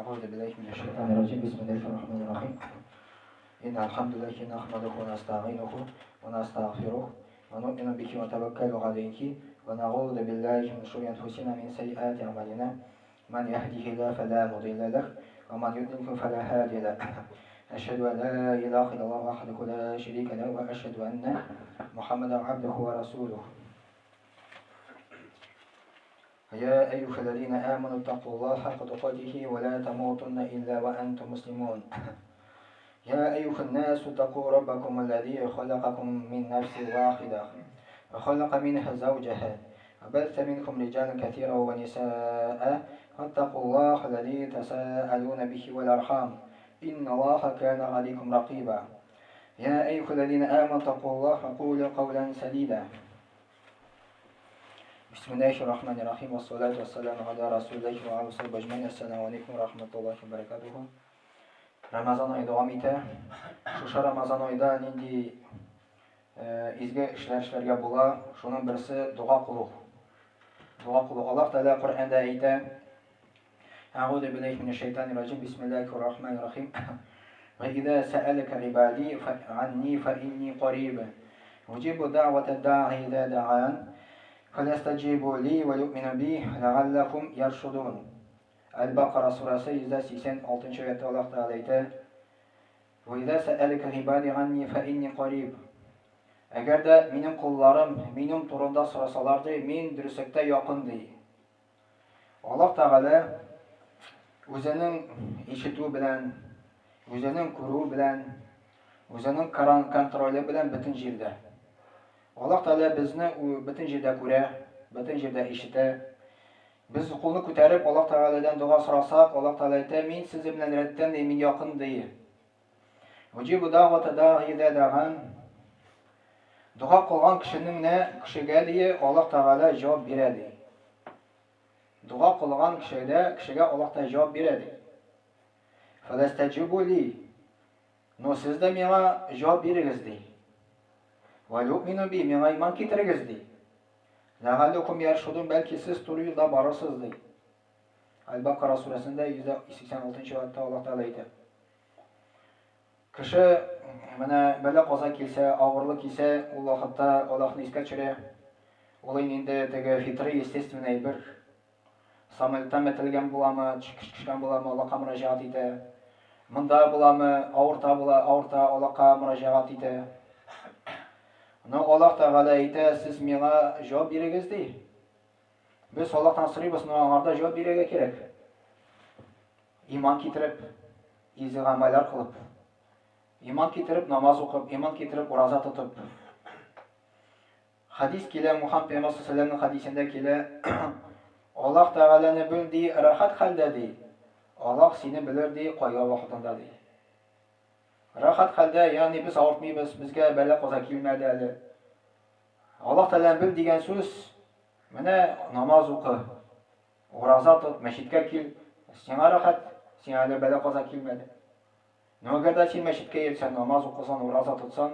أعوذ بالله من الشيطان الرجيم. بسم الله الرحمن الرحيم. إن الحمد لله نحمده ونستعينه ونستغفره ونؤمن به ونتوكل عليه ونعوذ بالله من شرور أنفسنا من سيئات أعمالنا من يهده الله فلا مضل له ومن يضلل فلا هادي له. أشهد أن لا إله إلا الله وحده لا شريك له وأشهد أن محمدا عبده ورسوله. يا أيها الذين آمنوا اتقوا الله حق تقاته ولا تموتن إلا وأنتم مسلمون. يا أيها الناس اتقوا ربكم الذي خلقكم من نفس واحدة وخلق منها زوجها وبث منكم رجالا كثيرا ونساء واتقوا الله الذي تساءلون به والأرحام إن الله كان عليكم رقيبا. يا أيها الذين آمنوا اتقوا الله وقولوا قولا سديدا. Bismillahirrahmanirrahim. Wassalatu wassalamu ala Rasulillah wa ala sahbihi ajma'in. Assalamu alaykum wa rahmatullahi wa barakatuh. Ramazon oyi davom etadi. Shu Ramazon oyida nindi izgi ishlarga bo'la, shuning birisi duo qilish. Duo qilish. Alloh taolo Qur'onda aytadi: A'udhu billahi minash shaytonir rojim. Bismillahirrahmanirrahim. Va idza sa'alaka ibadi fa'anni fa inni qarib. Ujibu da'wata da'i idza da'an. فَلَسْتَجِيبُوا لِي وَيُؤْمِنُوا بِي لَعَلَّكُمْ يَرْشُدُونَ. Al-Baqara surasi 186-oyatda Alloh taolo aytadi: "Va idza sa'alaka ibadi anni fa inni qarib." Agarda mening qullarim mening turimda so'rasalardi, men durustlikda yaqin deydi. Alloh taolo o'zining eshituvi bilan, o'zining ko'ruvi bilan, o'zining kontroli bilan butun yerda. Alloh taolo bizni butun yerda ko'ra, butun yerda eshitadi. Biz qo'lni ko'tarib Alloh taoladan duo so'rasak, Alloh taolo aytadi: "Men siz bilan ratdan men yaqin" deydi. Ujibu da'vata da'i idza da'an. Duo qilgan kishiga deydi, Alloh taolo javob beradi. Duo qilgan kishiga Alloh taolo javob beradi. Falastajibu li. No sizda menga javob beringiz deydi. Va yu'minu bi, menga iymon keltiringiz deydi. La'allakum yarshudun, balki siz to'g'ri yo'lda borasiz deydi. Al-Baqara surasida 186-oyatda Alloh taolo aytadi: Kishi mana bala qazo kelsa, og'irlik kelsa, Allohni esga tushiradi. Ular endi tege fitri, естественный bir samolyotdan metilgan bo'lami, chiqishgan bo'lami, Allohga murojaat etadi. Munda bo'lami, og'irta Allohga murojaat etadi. Alloh taolo aytadi: "Siz menga javob beringiz" deydi. Biz Allohdan so'raymiz, ularga javob berishga kerak. Iymon keltirib, iziq amallar qilib, iymon keltirib namoz o'qib, iymon keltirib roza tutib. Hadis keladi, Muhammad payg'ambar sollallohu alayhi vasallamning hadisida keladi: Alloh taolani bildi, rohat holda deydi. Alloh seni bilir deydi, qo'ygan vaqtida deydi. Rohat holda, ya'ni biz og'ritmaymiz, bizga bala qazo kelmadi hali. Alloh taolani bil degan so'z, mana namoz o'qi, roza tut, masjidga kel, senga rohat, senga hali bala qazo kelmadi. Nimaga sen masjidga kelsan, namoz o'qisan, roza tutsan,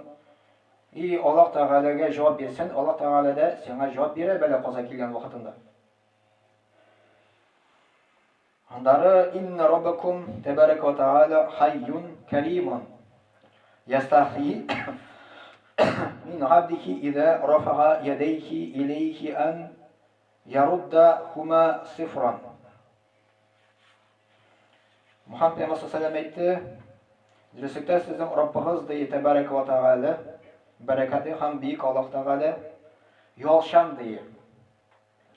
Alloh taolaga javob bersin, Alloh taolada senga javob beradi bala qazo kelgan vaqtida. Andara inna robbakum tabaraka va taala hayyun karimun yastahi min abdihi idza rafa'a yadayhi ilayhi an yaruddahuma sifran. Muhammad payg'ambar sollallohu alayhi vasallam aytdi: "Durustlikda sizning Robbingiz deydi tabaraka va taala, barakati ham buyuk Alloh taolo, yo'lshan deydi,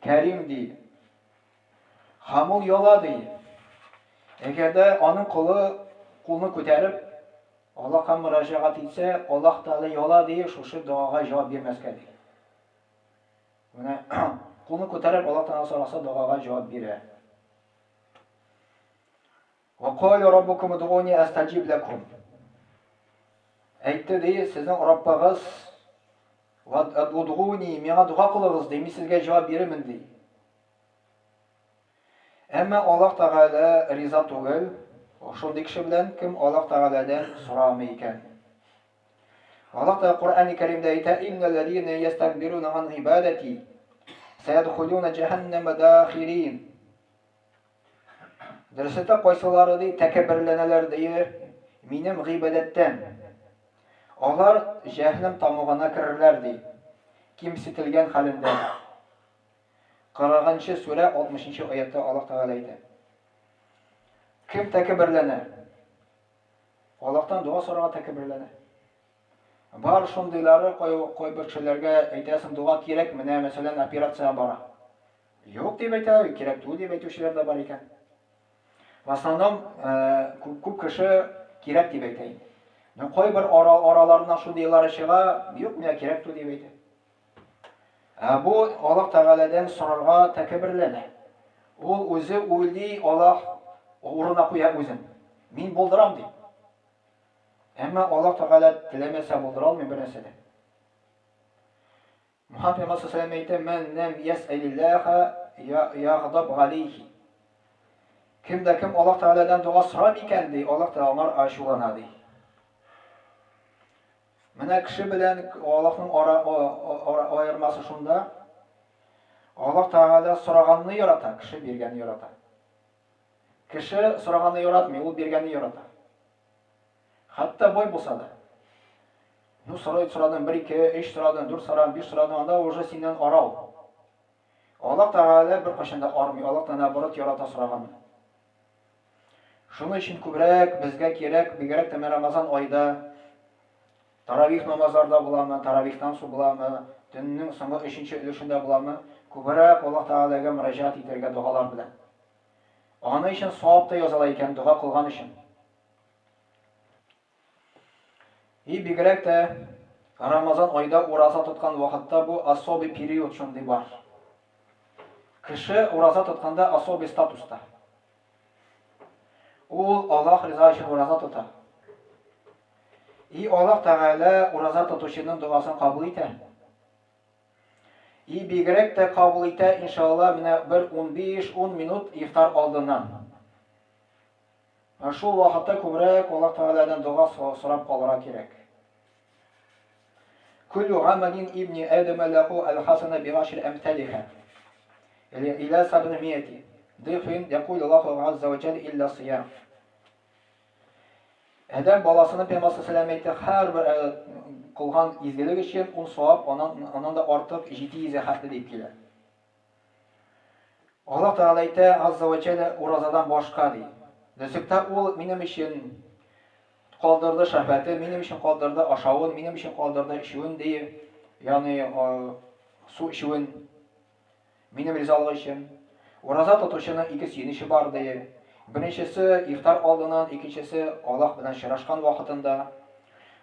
karim deydi, hamul yo'la deydi. Agarda onun qo'lni ko'tarib Allohga murojaat etsa, Alloh taolo yo'la deydi, shu duoga javob bermasga deydi. Mana qo'lni ko'tarib Alloh taolo so'rasa, duoga javob beradi. Va qala robbukum ud'uni astajib lakum. Aytdi deydi, sizning Robbingiz va ud'uni, menga duo qilingiz deydi, men sizga javob beraman deydi. Ammo Alloh taolo rizo tug'il, shunday kishi bilan kim Alloh taoladan so'ramay ekan. Alloh taolo Qur'oni Karimda aytadi: "Innal ladina yastakbiruna an ibadati sayadkhuluna jahannama dakhirin." Дөресте кайсылары ди тәкәбберләнәләр ди минем гыйбадәттән. Алар җәһәннәм тамугына керерләр ди. Кимсетелгән хәлендә. 40-нчы сүрә 60-нчы аятта Аллаһ Тәгалә әйтә. Кем тәкәбберләнә? Аллаһтан дуа сорарга тәкәбберләнә. Бар шундыйлары кай бер кешеләргә әйтәсең дуа кирәк, менә мәсәлән операция бара. Юк дип әйтә, кирәк түгел дип әйтүчеләр дә бар икән. В основном күп кеше кирәк дип әйтә. Но кай бер араларыннан шундыйлары чыга, юк, менә кирәк түгел дип әйтә. Бу Аллаһ Тәгаләдән сорарга тәкәбберләнә. Ул үзе уйлый, Аллаһ урынына куя үзен. Мин булдырам дип. Әмма Аллаһ Тәгалә теләмәсә булдыра алмый бер нәрсәдә. Мухаммад Муса әйтә: "Мен лам ясъалиллаха ягъдаб галейхи." Кем Аллаһ Тәгаләдән дуа сорар икән ди, Аллаһ Тәгалә ачулана ди. Менә кеше белән Аллаһның аермасы шунда. Аллаһ Тәгалә сораганны ярата, кеше биргәнне ярата. Кеше сораганны яратмый, ул биргәнне ярата. Хәтта бай булса да. Ну сорадың 1-2, 3 сорадың, 4 сорадың, 5 сорадың, анда уже синнән арау. Аллаһ Тәгалә бер кашында армый, Аллаһ Тәгалә барып ярата сораганны. Шуның өчен күбрәк безгә кирәк, бигрәк тә Рамазан айда таравих намазларда буламы, таравихтан су буламы, төннең соңгы 3-нче өлешендә буламы, күбрәк Аллаһ Тәгаләгә мөрәҗәгать итәргә дуалар белән. Аны өчен савап та языла икән дуа кылган өчен. Бигрәк тә Рамазан айда ураза тоткан вакытта бу особый период шундый бар. Кеше ураза тотканда особый статуста. Ул Аллаһ риза өчен ураза тота. Аллаһ Тәгалә ураза тотучының дуасын кабул итә. Бигрәк тә кабул итә, иншалла, менә 15-10 минут ифтар алдыннан. Шул вакытта күбрәк Аллаһ Тәгаләдән дуа сорап калырга кирәк. Куллу гамалин ибни Адама лаху аль-хасана би-10 амсалиха. Иля 700 дифин якул Аллаһу азза ва джалла илля сиям. Адам баласының Пәйгамбәр саллаллаху алейхи ва сәллям һәр кылган изгелек өчен ул савап аннан да артык 700 хәтле дип килә. Аллаһ Тәгалә әйтә: "Азза ва джалла уразадан башка" ди. Дәсектә ул минем өчен калдырды шәфәте, минем өчен калдырды ашавын, минем өчен калдырды ишүен ди. Ягъни су ишүен минем ризалык өчен. Ураза тотучының 2 сөенече бар ди. Беренчесе ифтар алдыннан, икенчесе Аллаһ белән чырашкан вакытында.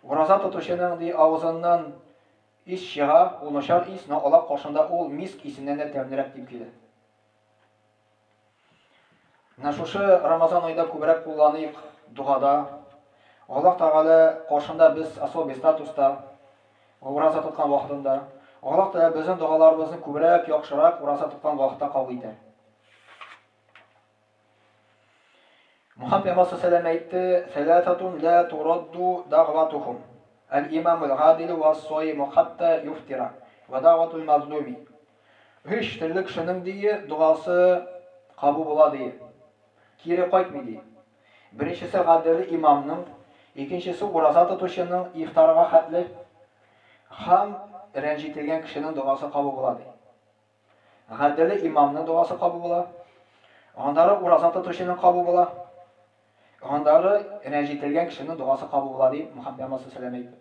Ураза тотучының ди авызыннан ис чыга, ул начар ис, но Аллаһ кашында ул миск исеннән дә тәмлерәк дип килә. Менә шушы Рамазан айда күбрәк кулланыйк дугада. Аллаһ Тәгалә кашында без особый статуста, ураза тоткан вакытында. Аллаһ Тәгалә безнең дугаларыбызны күбрәк яхшырак ураза тоткан вакытта кабул итә. Мухаммад саллаллаху алейхи ва сәллям әйтте: "Сәләсатун ла турадду дагъватухум. Ал-имамул гадил ва ас-сайм хатта юфтира ва дагъватул мазлуми." 3 төрле кешенең ди дуасы кабул була ди. Кире кайтмый ди. Беренчесе гадил имамның, икенчесе ураза тотучының ифтарга хәтле һәм рәнҗителгән кешенең дуасы кабул була ди. Гадил имамның дуасы кабул була. Андары ураза тотучының кабул була. Андары рәнҗителгән кешенең дуасы кабул була ди Мухаммад саллаллаху алейхи ва сәллям әйтте.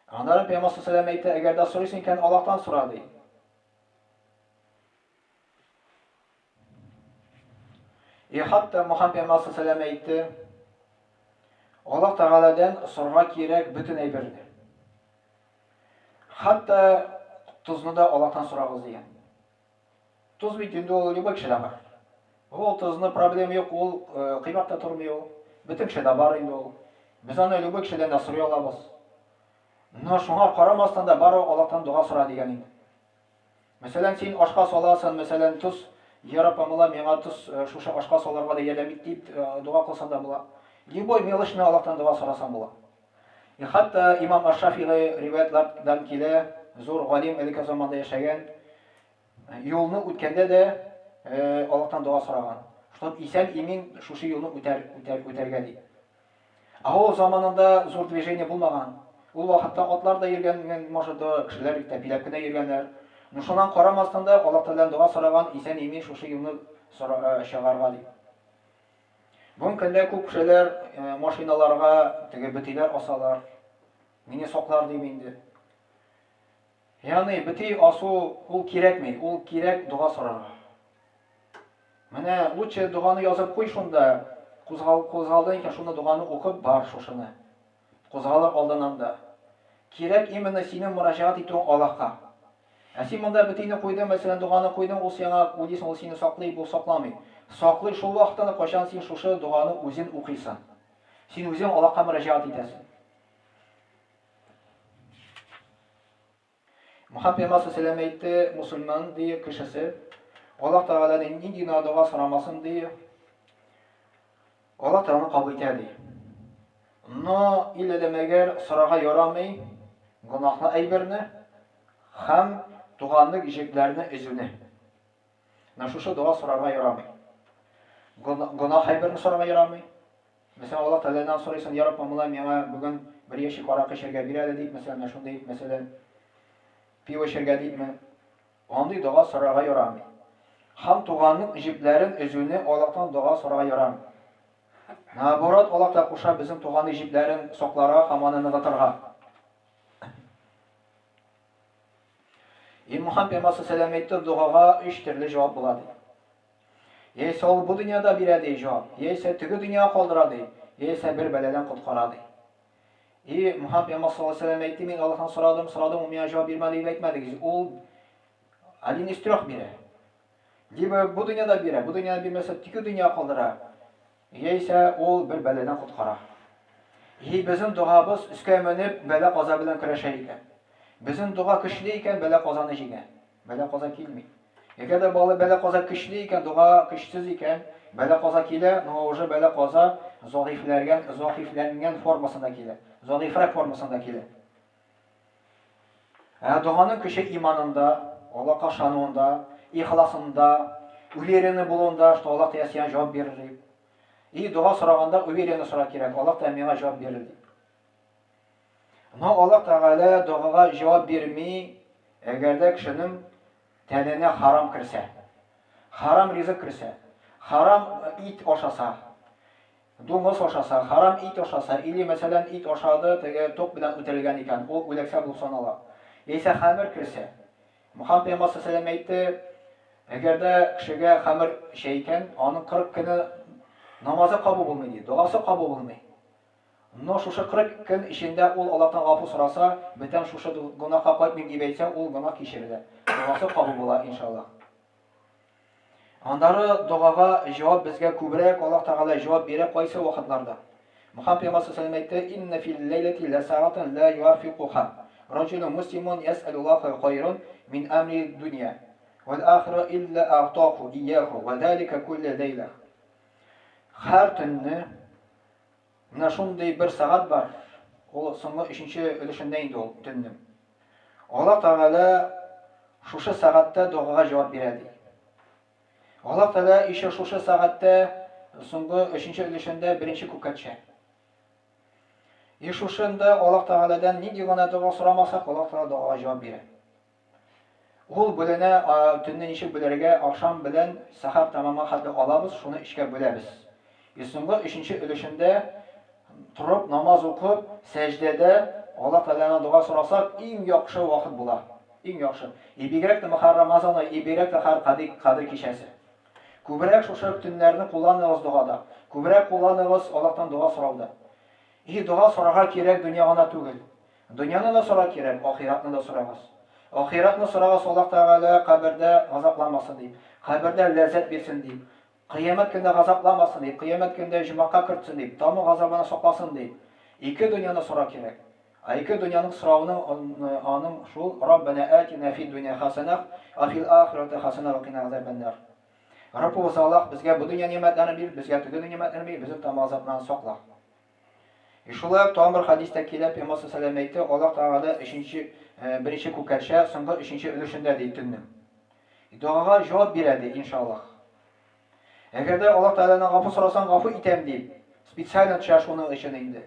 Андары Пәйгамбәр саллаллаху алейхи ва сәллям әйтте: "Әгәр дә сорыйсың икән, Аллаһтан сора" ди. Хәтта Мухаммад саллаллаху алейхи ва сәллям әйтте: "Аллаһ Тәгаләдән сорарга кирәк бөтен әйберне. Хәтта тузны да Аллаһтан сорагыз" дигән. Туз бит инде ул любой кешедә бар. Ул тузны проблема юк, ул кыйбатта тормый ул. Бөтен кешедә бар инде ул. Без аны любой кешедән дә сорый алабыз. Но шуңа карамастан да бары Аллаһтан дуа сора дигән инде. Мәсәлән, син ашка саласың, мәсәлән, туз ярапамыла миңа туз шушы ашка саларга да ярдәм ит дип дуа кылсаң да була. Любой мелочь менә Аллаһтан дуа сорасаң була. Хәтта Имам Аш-Шафиғи риваятлардан килә, зур галим элекке заманда яшәгән, юлны үткәндә дә Аллаһтан дуа сораган. Чтоб исән имин шушы юлны үтәргә ди. Ул заманында зур движение булмаган. Ул вакытта атлар да йөргән, может, кешеләр тәпиләп кенә йөргәннәр. Шуннан карамастан да Аллаһ Тәгаләдән дуа сораган, исән имин шушы юлны чыгарга ди. Бүген көндә күп кешеләр машиналарга теге бетиләр асалар. Мине соклар дим инде. Ягъни бити асу ул кирәкми, ул кирәк дуа сорарга. Менә лучше дуаны язып куй шунда. Кузгалдан икән шуны дуаны укып бар шушыны. Кузгалыр алданнан да. Кирәк именно синең мөрәҗәгать итүең Аллаһка. Син монда битине куйдың, мәсәлән, дуаны куйдың, ул сиңа уйлыйсың, ул сине саклый, бу сакламый. Саклый шул вакытта кайчан син шушы дуаны үзең укыйсың. Син үзең Аллаһка мөрәҗәгать итәсең. Мөхәммәд Пәйгамбәр сәлләму әйтте, мусульман ди кешесе Аллаһ Тәгаләнең нинди дуа сорамасын ди. Аллаһ Тәгалә кабул итә ди. Но иллә дә мәгәр сорага ярамый, гынаһлы әйберне һәм туганлык җепләрне үзүне. Шушы дуа сорарга ярамый. Гынаһ әйберне сорарга ярамый. Мәсәлән, Аллаһ Тәгаләдән сорыйсың, я Рабб, миңа бүгін бер яшик аракы эчәргә бирә дип, мәсәлән, шундый, мәсәлән, пиво эчәргә дипме, андый дуа сорарга ярамый. Һәм туганлык җепләрен үзүне Аллаһтан дуа сорарга ярамый. Наоборот, Аллаһ та куша безнең туганлык җепләрен сакларга һәм аны ныгытырга. Мөхәммәд Пәйгамбәр сәлләму әйтте, дуага 3 төрле җавап була ди. Яисә ул бу дөньяда бирә ди җавап, яисә теге дөньяга калдыра ди, яисә бер бәладән коткара ди. Мөхәммәд Пәйгамбәр сәлләму әйтте, мин Аллаһтан сорадым, ул миңа җавап бирмәде дип әйтмәде. Ул один из 3 бирә. Либо бу дөньяда бирә, бу дөньяда бирмәсә теге дөньяга калдыра, яисә ул бер бәладән коткара. Безнең дуабыз үскә менеп бәла каза белән көрәшә икән. Безнең дуа көчле икән, бәла казаны җиңә. Бәла каза килми. Әгәр дә бәла каза көчле икән, дуа көчсез икән, бәла каза килә, но уже бәла каза заифләнгән формасында килә. Заифрак формасында килә. Дуаның көче иманында, Аллаһка ышануында, ихласында, уверенный булуында, что Аллаһ та сиңа җавап бирер дип. Дуа сораганда уверенный сора кирәк, Аллаһ та миңа җавап бирер дип. Но Аллаһ Тәгалә дуага җавап бирми, әгәр дә кешенең тәненә харам кирсә, харам ризык кирсә, харам ит ашаса, дуңгыз ашаса, харам ит ашаса, или мәсәлән ит ашады, теге ток белән үтелгән икән, ул үләксә булып санала. Яисә хәмер кирсә. Мөхәммәд Пәйгамбәр сәлләму әйтте, әгәр дә кешегә хәмер икән, аның 40 көне намазы кабул булмый ди, дуасы кабул булмый. Но шушы 40 көн ичендә ул Аллаһтан гафу сораса, бөтен шушы гынаһка кайтмыйм дип әйтсә, ул гынаһ кичерелә. Дуасы кабул була иншаллах. Андары дуага җавап безгә күбрәк Аллаһ Тәгалә җавап бирә кайсы вакытларда. Мөхәммәд Пәйгамбәр сәлләму әйтте, инна фил ләйләти ла саатан ла юафиқуха. Раҗулун муслимун ясъалуллаха хайран мин амри дунья вал ахира илля аътаху ияху ва залика куллу ләйлә. Һәр төнне менә шундый бер сагать бар. Ул соңгы 3нче өлешендә инде ул төннең. Аллаһ Тәгалә шушы сагатьтә дуага җавап бирә ди. Аллаһ Тәгалә ише шушы сагатьтә соңгы 3нче өлешендә 1нче күккә төшә. Шушында Аллаһ Тәгаләдән нинди гына дуа сорамасак, Аллаһ Тәгалә дуага җавап бирә. Ул бүленә төнне ничек бүләргә, акшам белән сахар тамамы хәтле алабыз, шуны 3кә бүләбез. Соңгы 3нче өлешендә турып намаз укып, сәҗдәдә Аллаһ Тәгаләдән дуа сорасак, иң яхшы вакыт була. Иң яхшы. Бигрәк тә Рамазан ае, бигрәк тә Кадир кичәсе. Күбрәк шушы төннәрне кулланыгыз дуада. Күбрәк кулланыгыз Аллаһтан дуа сорауда. Дуа сорарга кирәк дөнья гына түгел. Дөньяны да сорарга кирәк, ахиратны да сорагыз. Ахиратны сорагыз, Аллаһ Тәгалә кабердә газапламасын дип, кабердә ләззәт бирсен дип, кыямәт көндә газапламасын дип, кыямәт көндә җумака кертсен дип, тамы газабына сакласын дип. Ике дөньяны сорарга кирәк. Ике дөньяның соравының аның шул: Раббана атина фид дунья хасана ва фил ахирати хасана ва кина азабаннар. Раббыбыз Аллаһ безгә бу дөнья нимәтләрен бир, безгә теге нимәтләрен бир, безне тамы газабыннан сакла. Шулай тамыр хадистә килә, Пәйгамбәр сәлләму әйтте, Аллаһ Тәгалә 1нче күккә төшә, соңгы 3нче өлешендә ди төннең. Дуага җавап бирә ди иншаллах. Agarda Alloh taoladan g'afur so'rasang, g'afur etam deb, spesial tushash uning ishini endi.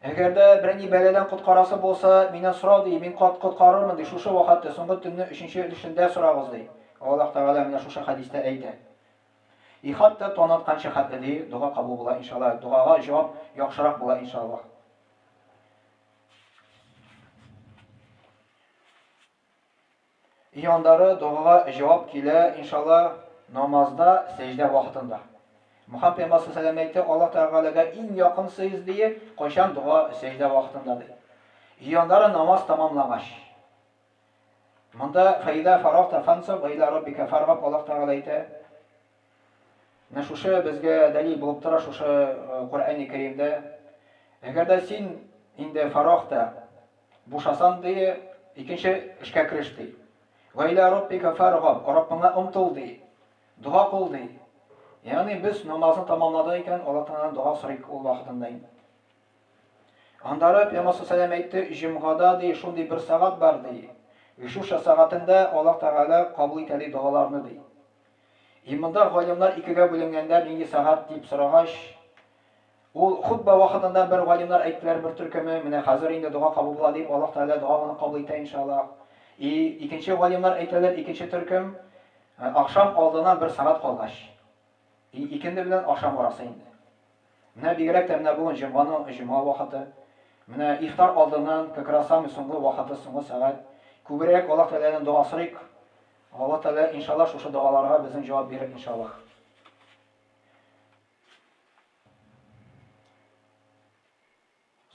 Agarda birinchi beladan qutqarasi bo'lsa, mendan so'ra dey, men qutqararman dey, shu vaqtda so'nggi tunni 3-ishida so'rag'iz dey. Alloh taolo mana shu hadisda aytadi. Hatto tonatqancha hatda dey, duo qabul bo'lar inshaalloh. Duoga javob yaxshiroq bo'lar inshaalloh. Iyondari duoga javob kelar inshaalloh namozda, sajda vaqtida. Muhammad Peygamber sallallohu alayhi vasallam aytdi, Alloh taolaga eng yaqinsiz deya, qachon duo sajda vaqtida dedi. Iyondari namoz tamomlag'ash. Bunda fayda farog'ta fansab va ila robbika farg'ab Alloh taolo aytdi. Mana shu bizga dalil bo'lib turadi shu Qur'oni Karimda. Agarda sen endi farog'da bo'shasan deya, ikkinchi ishga kirishdi. Va ila robbika farg'ab, Robbingga umtildi. Duo qildi. Ya'ni biz namozni tamomladik ekan, Alloh taoladan duo so'raylik u vaqtida. Andara Peygamber sallallohu alayhi vasallam aytdi, "Jumg'ada dey shunday bir soat bor dey. Shu soatida Alloh taolo qabul etadi duolarni dey." Imanda g'olimlar ikkiga bo'linganda birinchi soat deb so'rag'ash, u xutba vaqtida bir g'olimlar aytdilar bir turkumi, "Mana hozir endi duo qabul bo'ladi" deb Alloh taolo duoni qabul etadi inshaalloh. Ikkinchi g'olimlar aytdilar, ikkinchi turkum oqshom oldidan bir soat qolg'ash. Ikindi bilan oqshom orasi endi. Mana bigirakda mana bugun juma vaqti. Mana iftor oldidan ko'krasam so'nggi vaqti so'nggi soat. Ko'proq Alloh taoladan duo so'raylik. Alloh taolo inshaalloh shu duolarga bizning javob berar inshaalloh.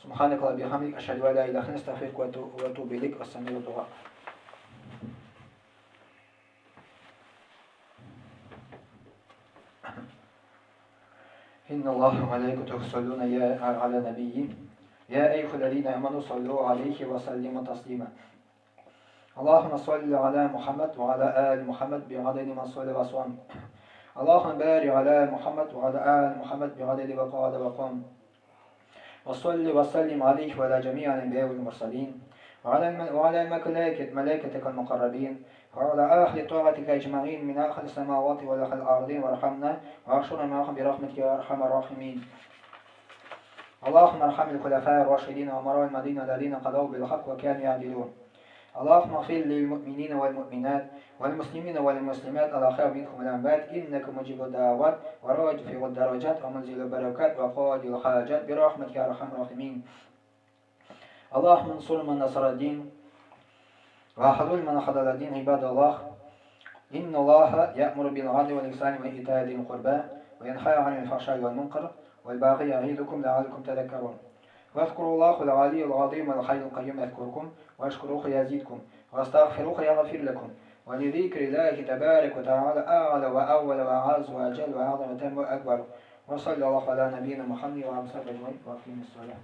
Subhanaka va bihamdik ashhadu an la ilaha illa anta astaghfiruka wa atubu ilaik. Assalamu alaykum. إن الله وملائكته يصلون على نبيه يا أيها الذين آمنوا صلوا عليه وسلموا تسليما اللهم صل على محمد وعلى آل محمد بعدد ما صلى وسلم اللهم بارك على محمد وعلى آل محمد بعدد وقعد وقام وصل وسلم عليه وعلى جميع الأنبياء والمرسلين وعلى ملائكتك المقربين وعلى أهل طاعتك أجمعين من أهل السماوات وأهل الأرضين وارحمنا وأحشرنا معهم برحمتك يا أرحم الراحمين اللهم ارحم الخلفاء الراشدين وأمراء المدينة الذين قضوا بالحق وكانوا يعدلون اللهم اغفر للمؤمنين والمؤمنات والمسلمين والمسلمات الأحياء منهم والأموات إنك مجيب الدعوات ورافع الدرجات ومنزل البركات وقاضي الحاجات برحمتك يا أرحم الراحمين اللهم انصر من نصر الدين وحلول من خذل الدين عباد الله إن الله يأمر بالعدل والإحسان وإيتاء ذي القربى وينهى عن الفحشاء والمنكر والبغي يعظكم لعلكم تذكرون واذكروا الله العلي العظيم الحي القيوم يذكركم واشكروه يزيدكم واستغفروه يغفر لكم ولذكر الله تبارك وتعالى أعلى وأول وأعز وأجل وأعظم وأتم وأكبر وصلى الله على نبينا محمد وعلى آله وصحبه أجمعين وأقيموا الصلاة